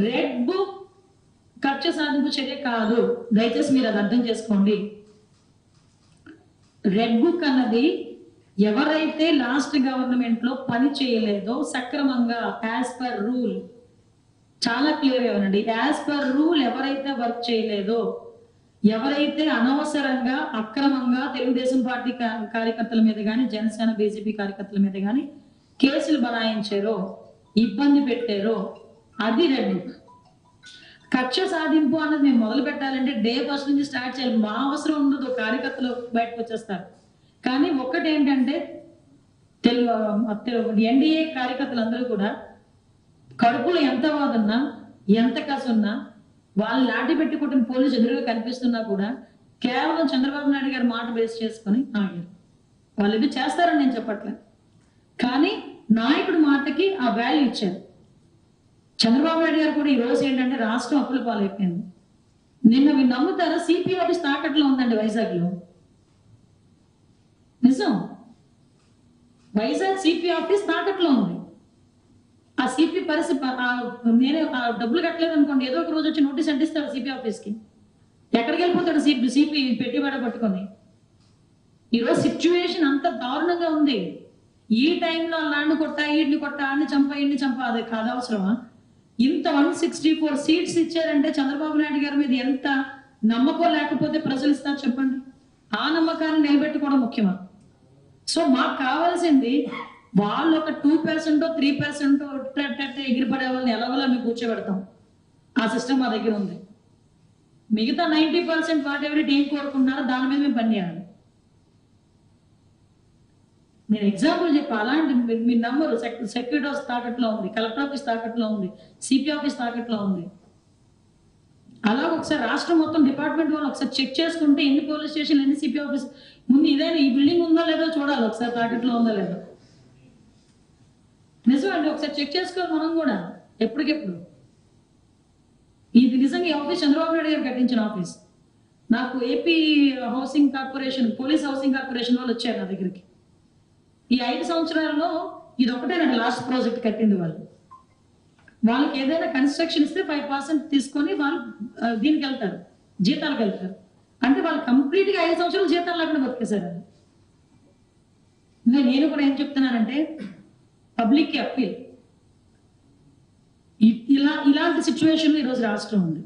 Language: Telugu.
రెడ్ బుక్ కక్ష సాధింపు చర్య కాదు. దయచేసి మీరు అది అర్థం చేసుకోండి. రెడ్ బుక్ అన్నది ఎవరైతే లాస్ట్ గవర్నమెంట్ లో పని చేయలేదో సక్రమంగా యాజ్ పర్ రూల్, చాలా క్లియర్ గా ఉండండి, యాజ్ పర్ రూల్ ఎవరైతే వర్క్ చేయలేదో, ఎవరైతే అనవసరంగా అక్రమంగా తెలుగుదేశం పార్టీ కార్యకర్తల మీద కానీ జనసేన బీజేపీ కార్యకర్తల మీద కానీ కేసులు బనాయించారో, ఇబ్బంది పెట్టారో, అది రెడ్ బుక్. కక్ష సాధింపు అన్నది మేము మొదలు పెట్టాలంటే డే ఫస్ట్ నుంచి స్టార్ట్ చేయాలి. మా అవసరం ఉండదు, కార్యకర్తలు బయటకు వచ్చేస్తారు. కానీ ఒక్కటి ఏంటంటే ఎన్డీఏ కార్యకర్తలందరూ కూడా కడుపులో ఎంత వాదన్నా ఎంత కసున్నా వాళ్ళు లాఠీ పెట్టి కొట్టిన పోలీసు ఎదురుగా కనిపిస్తున్నా కూడా కేవలం చంద్రబాబు నాయుడు గారి మాట బేస్ చేసుకొని ఆగారు. వాళ్ళు ఇది చేస్తారని నేను చెప్పట్లేదు, కానీ నాయకుడి మాటకి ఆ వాల్యూ ఇచ్చారు. చంద్రబాబు నాయుడు గారు కూడా ఈ రోజు ఏంటంటే రాష్ట్రం అప్పుల పాలైపోయింది. నిన్న మీరు నమ్ముతారా, సిపి ఆఫీస్ తాకట్లో ఉందండి వైజాగ్ లో. నిజం, వైజాగ్ సిపి ఆఫీస్ తాకట్లో ఉంది. ఆ సిపి పరిస్థితి నేనే డబ్బులు కట్టలేదు అనుకోండి, ఏదో ఒక రోజు వచ్చి నోటీస్ అంటిస్తాడు సిపి ఆఫీస్ కి. ఎక్కడికి వెళ్ళిపోతాడు సిపి పెట్టుబడి పట్టుకొని? ఈరోజు సిచ్యువేషన్ అంత దారుణంగా ఉంది. ఈ టైంలో ల్యాండ్ కొట్టా, వీటిని కొట్టా, అన్ని చంపా, ఇన్ని చంపా, అది కాదు అవసరమా? ఇంత 164 సీట్స్ ఇచ్చారంటే చంద్రబాబు నాయుడు గారి మీద ఎంత నమ్మకం లేకపోతే ప్రజలు ఇస్తారు చెప్పండి? ఆ నమ్మకాన్ని నిలబెట్టుకోవడం ముఖ్యమా? సో మాకు కావాల్సింది వాళ్ళు ఒక 2% 3% ఎగిరిపడే వాళ్ళని ఎలాగోలా మేము కూర్చోబెడతాం. ఆ సిస్టమ్ మా దగ్గర ఉంది. మిగతా 90% వాట్ ఎవరి టీం కోరుకుంటున్నారో దాని మీద మేము పనిచేయాలి. నేను ఎగ్జాంపుల్ చెప్పి అలాంటి మీరు నమ్మరు. సెక్యూరిటీ ఆఫీస్ తాకట్లో ఉంది, కలెక్టర్ ఆఫీస్ తాకట్లో ఉంది, సిపి ఆఫీస్ తాకట్లో ఉంది. అలాగ ఒకసారి రాష్ట్రం మొత్తం డిపార్ట్మెంట్ వాళ్ళు ఒకసారి చెక్ చేసుకుంటే ఎన్ని పోలీస్ స్టేషన్, ఎన్ని సిపి ఆఫీస్ ముందు ఇదైనా ఈ బిల్డింగ్ ఉందో లేదో చూడాలి, ఒకసారి తాకట్లో ఉందో లేదో. నిజమండి, ఒకసారి చెక్ చేసుకోవాలి మనం కూడా ఎప్పటికెప్పుడు. ఇది నిజంగా ఈ ఆఫీస్ చంద్రబాబు నాయుడు గారు కట్టించిన ఆఫీస్. నాకు AP housing corporation, police housing corporation వాళ్ళు వచ్చారు నా దగ్గరికి. ఈ 5 సంవత్సరాల్లో ఇది ఒకటేనండి లాస్ట్ ప్రాజెక్ట్ కట్టింది వాళ్ళు. వాళ్ళకి ఏదైనా కన్స్ట్రక్షన్ ఇస్తే 5% తీసుకొని వాళ్ళు దీనికి వెళ్తారు, జీతాలకు వెళ్తారు. అంటే వాళ్ళు కంప్లీట్ గా 5 సంవత్సరాలు జీతాలు లేకుండా బతికేశారు. నేను కూడా ఏం చెప్తున్నానంటే పబ్లిక్ కి అప్పీల్, ఇలాంటి సిచ్యువేషన్ ఈరోజు రాష్ట్రం ఉంది.